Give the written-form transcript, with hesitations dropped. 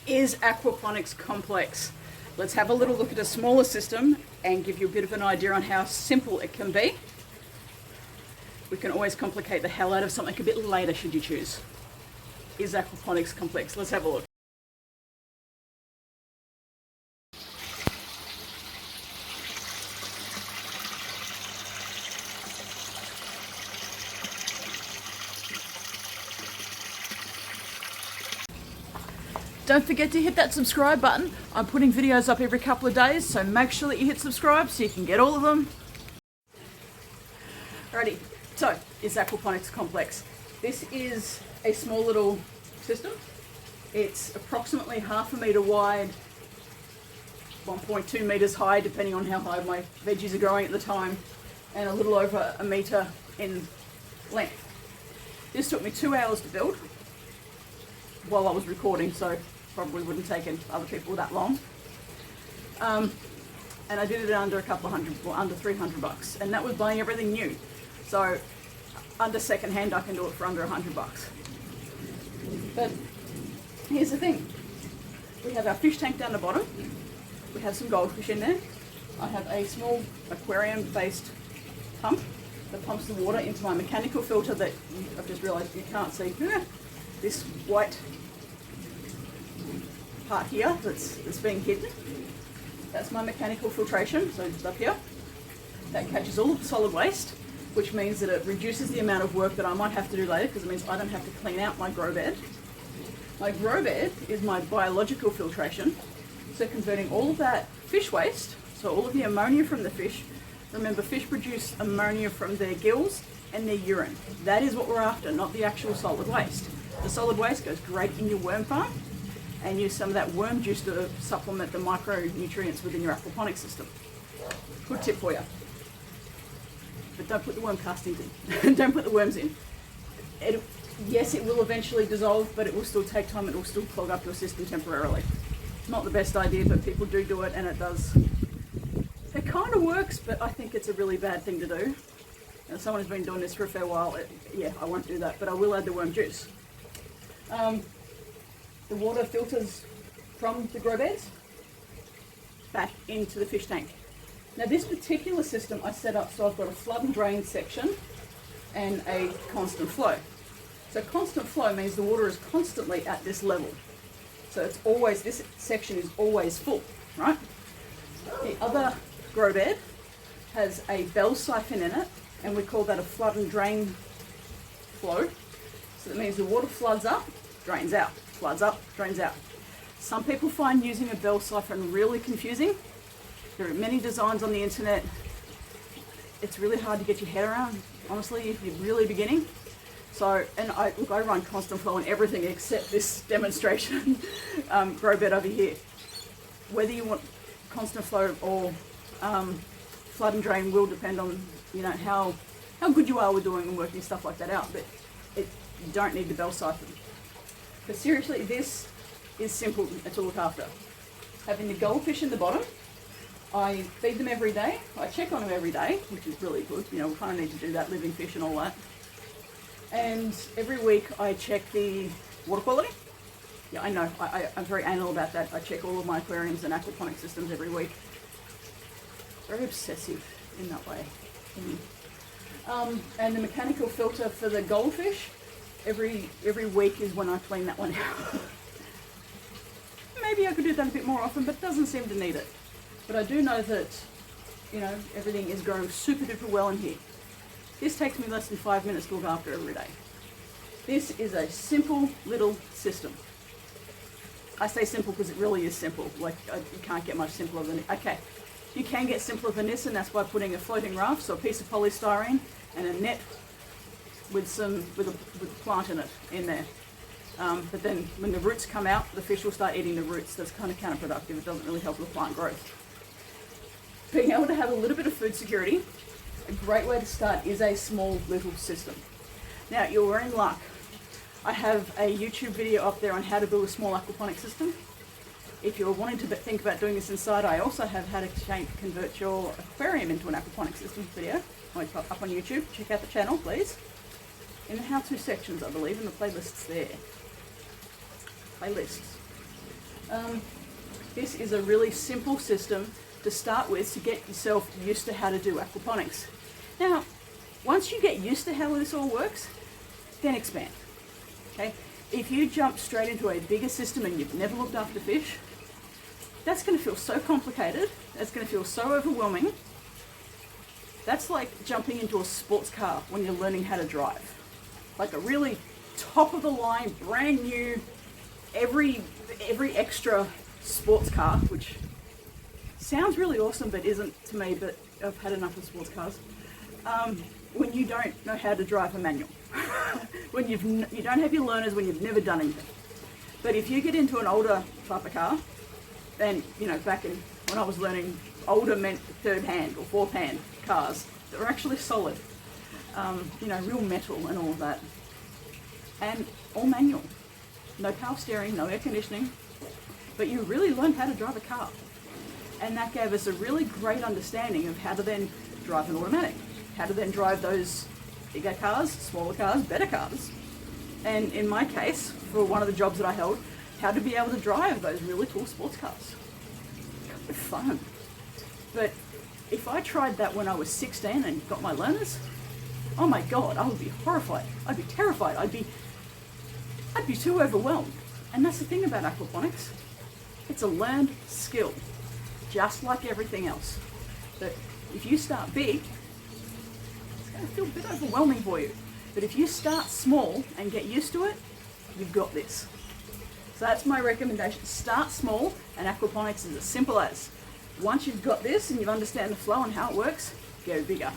is aquaponics complex? Let's have a little look at a smaller system and give you a bit of an idea on how simple it can be. We can always complicate the hell out of something a bit later should you choose. Is aquaponics complex? Let's have a look. Don't forget to hit that subscribe button. I'm putting videos up every couple of days, so make sure that you hit subscribe so you can get all of them. Alrighty, so is aquaponics complex? This is a small little system. It's approximately 1/2 metre wide, 1.2 metres high depending on how high my veggies are growing at the time, and a little over 1 metre in length. This took me 2 hours to build while I was recording, so probably wouldn't take other people that long. And I did it under a couple of hundred, or under 300 bucks, and that was buying everything new. So under second hand, I can do it for under 100 bucks. But here's the thing: we have our fish tank down the bottom. We have some goldfish in there. I have a small aquarium-based pump that pumps the water into my mechanical filter that I've just realised you can't see. This white part here that's being hidden, that's my mechanical filtration, so it's up here. That catches all of the solid waste, which means that it reduces the amount of work that I might have to do later, because it means I don't have to clean out my grow bed. My grow bed is my biological filtration, so converting all of that fish waste, so all of the ammonia from the fish. Remember, fish produce ammonia from their gills and their urine. That is what we're after, not the actual solid waste. The solid waste goes great in your worm farm, and use some of that worm juice to supplement the micronutrients within your aquaponics system. Good tip for you. But don't put the worm castings in. Don't put the worms in. Yes, it will eventually dissolve, but it will still take time. It will still clog up your system temporarily. Not the best idea, but people do it, and it does. It kind of works, but I think it's a really bad thing to do. And someone who's been doing this for a fair while, yeah, I won't do that, but I will add the worm juice. The water filters from the grow beds back into the fish tank. Now this particular system I set up so I've got a flood and drain section and a constant flow. So constant flow means the water is constantly at this level. So it's always, this section is always full, right? The other grow bed has a bell siphon in it, and we call that a flood and drain flow. So that means the water floods up, drains out, floods up, drains out. Some people find using a bell siphon really confusing. There are many designs on the internet. It's really hard to get your head around, honestly, if you're really beginning. So, and I run constant flow on everything except this demonstration grow bed over here. Whether you want constant flow or flood and drain will depend on, you know, how good you are with doing and working stuff like that out. But you don't need the bell siphon. But seriously, this is simple to look after. Having the goldfish in the bottom, I feed them every day. I check on them every day, which is really good. You know, we kind of need to do that, living fish and all that. And every week I check the water quality. Yeah, I know, I'm very anal about that. I check all of my aquariums and aquaponic systems every week. Very obsessive in that way. And the mechanical filter for the goldfish, every week is when I clean that one out. Maybe I could do that a bit more often, but it doesn't seem to need it. But I do know that, you know, everything is growing super duper well in here. This takes me less than 5 minutes to look after every day. This is a simple little system. I say simple because it really is simple. Like, you can't get much simpler than it. Okay, you can get simpler than this, and that's by putting a floating raft, so a piece of polystyrene and a net with a plant in it in there. But then when the roots come out, the fish will start eating the roots. That's kind of counterproductive. It doesn't really help with plant growth. Being able to have a little bit of food security, a great way to start is a small little system. Now, you're in luck. I have a YouTube video up there on how to build a small aquaponic system. If you're wanting to think about doing this inside, I also have how to convert your aquarium into an aquaponic system video. It's up on YouTube. Check out the channel, please. In the how-to sections, I believe, in the playlists there. Playlists. This is a really simple system to start with to get yourself used to how to do aquaponics. Now, once you get used to how this all works, then expand. Okay? If you jump straight into a bigger system and you've never looked after fish, that's going to feel so complicated, that's going to feel so overwhelming. That's like jumping into a sports car when you're learning how to drive. Like a really top of the line, brand new, every extra sports car, which sounds really awesome but isn't to me, but I've had enough of sports cars. When you don't know how to drive a manual, when you don't have your learners, when you've never done anything. But if you get into an older type of car, then, you know, back in when I was learning, older meant third hand or fourth hand cars that were actually solid, you know, real metal and all of that, and all manual, no power steering, no air conditioning, but you really learned how to drive a car. And that gave us a really great understanding of how to then drive an automatic, how to then drive those bigger cars, smaller cars, better cars. And in my case, for one of the jobs that I held, how to be able to drive those really cool sports cars. Kind of fun. But if I tried that when I was 16 and got my learners, oh my God, I would be horrified. I'd be terrified. I'd be too overwhelmed. And that's the thing about aquaponics. It's a learned skill, just like everything else. But if you start big, it's going to feel a bit overwhelming for you. But if you start small and get used to it, you've got this. So that's my recommendation. Start small, and aquaponics is as simple as, once you've got this and you understand the flow and how it works, go bigger.